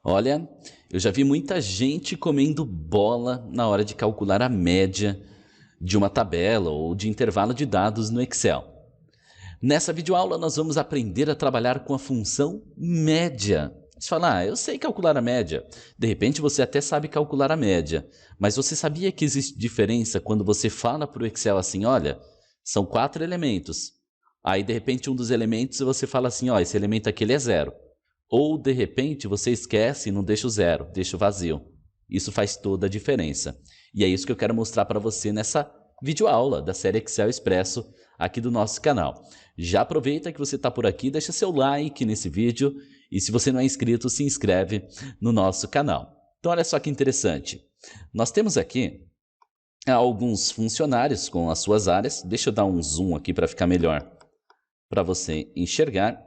Olha, eu já vi muita gente comendo bola na hora de calcular a média de uma tabela ou de intervalo de dados no Excel. Nessa videoaula nós vamos aprender a trabalhar com a função média. Você fala, eu sei calcular a média. De repente você até sabe calcular a média, mas você sabia que existe diferença quando você fala para o Excel assim, olha, são 4 elementos. Aí de repente um dos elementos você fala assim, esse elemento aqui ele é 0. Ou, de repente, você esquece e não deixa o 0, deixa o vazio. Isso faz toda a diferença. E é isso que eu quero mostrar para você nessa videoaula da série Excel Expresso aqui do nosso canal. Já aproveita que você está por aqui, deixa seu like nesse vídeo e se você não é inscrito, se inscreve no nosso canal. Então, olha só que interessante. Nós temos aqui alguns funcionários com as suas áreas. Deixa eu dar um zoom aqui para ficar melhor para você enxergar.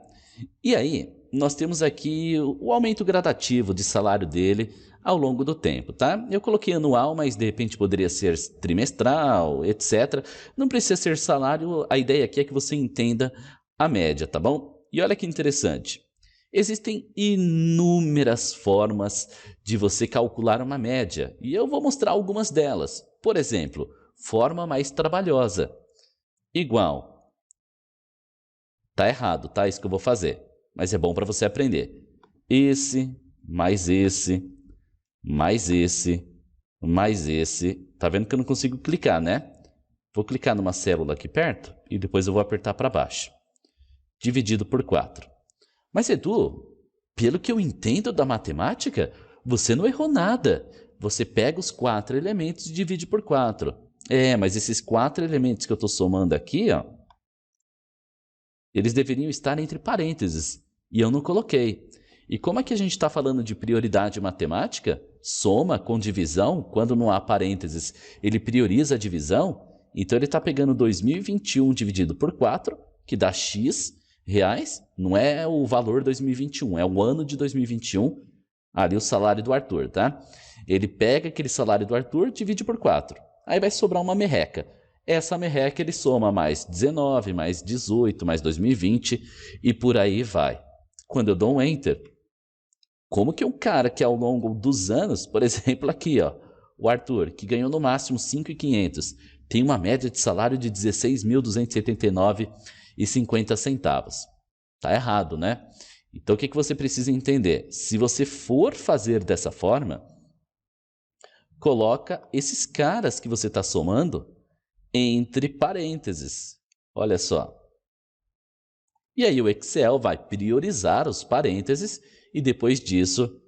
E aí, nós temos aqui o aumento gradativo de salário dele ao longo do tempo, tá? Eu coloquei anual, mas de repente poderia ser trimestral, etc. Não precisa ser salário, a ideia aqui é que você entenda a média, tá bom? E olha que interessante. Existem inúmeras formas de você calcular uma média, e eu vou mostrar algumas delas. Por exemplo, forma mais trabalhosa. Igual. Tá errado, tá? Isso que eu vou fazer. Mas é bom para você aprender. Esse, mais esse, mais esse, mais esse. Tá vendo que eu não consigo clicar, né? Vou clicar numa célula aqui perto e depois eu vou apertar para baixo. Dividido por 4. Mas, Edu, pelo que eu entendo da matemática, você não errou nada. Você pega os 4 elementos e divide por 4. Mas esses 4 elementos que eu estou somando aqui, eles deveriam estar entre parênteses, e eu não coloquei. E como é que a gente está falando de prioridade matemática? Soma com divisão, quando não há parênteses, ele prioriza a divisão. Então ele está pegando 2021 dividido por 4, que dá X reais. Não é o valor 2021, é o ano de 2021, ali o salário do Arthur, tá? Ele pega aquele salário do Arthur, divide por 4. Aí vai sobrar uma merreca. Essa merreca ele soma mais 19, mais 18, mais 2020 e por aí vai. Quando eu dou um Enter, como que um cara que ao longo dos anos, por exemplo aqui, o Arthur, que ganhou no máximo 5.500, tem uma média de salário de 16.279,50 centavos. Tá errado, né? Então o que você precisa entender? Se você for fazer dessa forma, coloca esses caras que você está somando entre parênteses. Olha só. E aí o Excel vai priorizar os parênteses e depois disso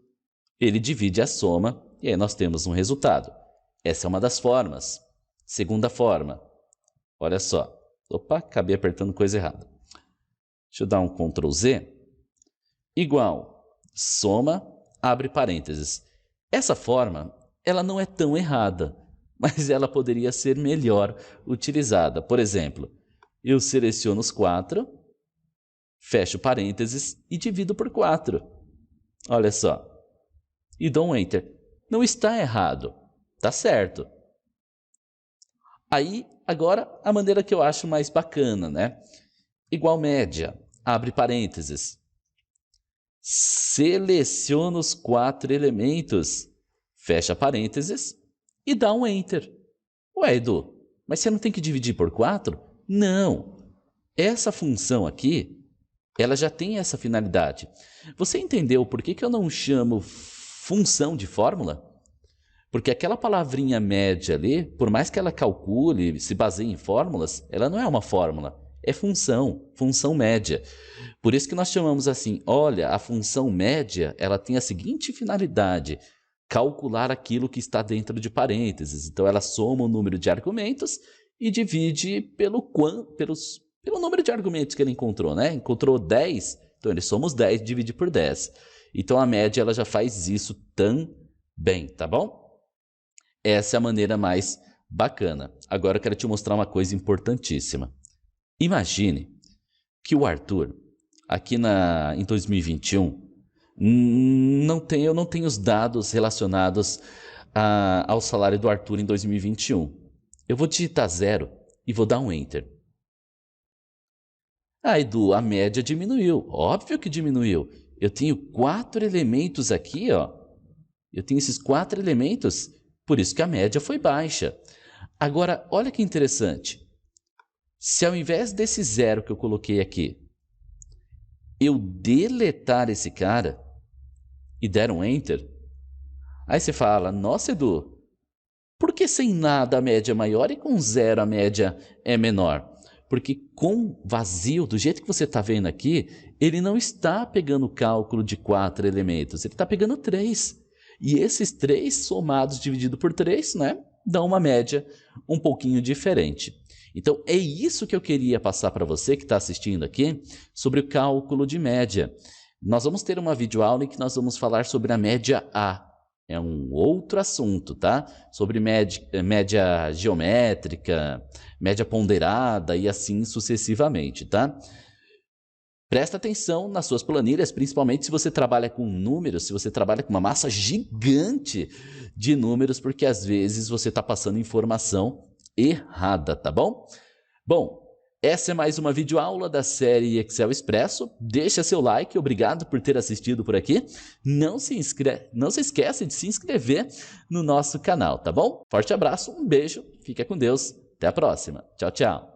ele divide a soma e aí nós temos um resultado. Essa é uma das formas. Segunda forma. Olha só. Opa, acabei apertando coisa errada. Deixa eu dar um Ctrl Z. Igual. Soma, abre parênteses. Essa forma, ela não é tão errada, mas ela poderia ser melhor utilizada. Por exemplo, eu seleciono os 4, fecho parênteses e divido por 4. Olha só. E dou um Enter. Não está errado. Está certo. Aí, agora, a maneira que eu acho mais bacana, né? Igual média. Abre parênteses. Seleciona os 4 elementos. Fecha parênteses e dá um Enter. Ué, Edu, mas você não tem que dividir por 4? Não. Essa função aqui, ela já tem essa finalidade. Você entendeu por que eu não chamo função de fórmula? Porque aquela palavrinha média ali, por mais que ela calcule, se baseie em fórmulas, ela não é uma fórmula. É função, função média. Por isso que nós chamamos assim, olha, a função média, ela tem a seguinte finalidade: calcular aquilo que está dentro de parênteses. Então, ela soma o número de argumentos e divide pelo número de argumentos que ele encontrou, né? Encontrou 10, então ele soma os 10 e divide por 10. Então, a média ela já faz isso também, tá bom? Essa é a maneira mais bacana. Agora, eu quero te mostrar uma coisa importantíssima. Imagine que o Arthur, aqui em 2021, eu não tenho os dados relacionados ao salário do Arthur em 2021. Eu vou digitar 0 e vou dar um Enter. Edu, a média diminuiu. Óbvio que diminuiu. Eu tenho 4 elementos aqui, ó. Eu tenho esses 4 elementos, por isso que a média foi baixa. Agora, olha que interessante. Se ao invés desse 0 que eu coloquei aqui, eu deletar esse cara e der um Enter, aí você fala, nossa, Edu, por que sem nada a média é maior e com 0 a média é menor? Porque com vazio, do jeito que você está vendo aqui, ele não está pegando o cálculo de 4 elementos, ele está pegando 3. E esses 3 somados dividido por 3, né, dão uma média um pouquinho diferente. Então, é isso que eu queria passar para você que está assistindo aqui sobre o cálculo de média. Nós vamos ter uma videoaula em que nós vamos falar sobre a média A. É um outro assunto, tá? Sobre média geométrica, média ponderada e assim sucessivamente, tá? Presta atenção nas suas planilhas, principalmente se você trabalha com números, se você trabalha com uma massa gigante de números, porque às vezes você está passando informação errada, tá bom? Bom, essa é mais uma videoaula da série Excel Expresso. Deixa seu like, obrigado por ter assistido por aqui. Não se esquece de se inscrever no nosso canal, tá bom? Forte abraço, um beijo, fica com Deus, até a próxima. Tchau, tchau.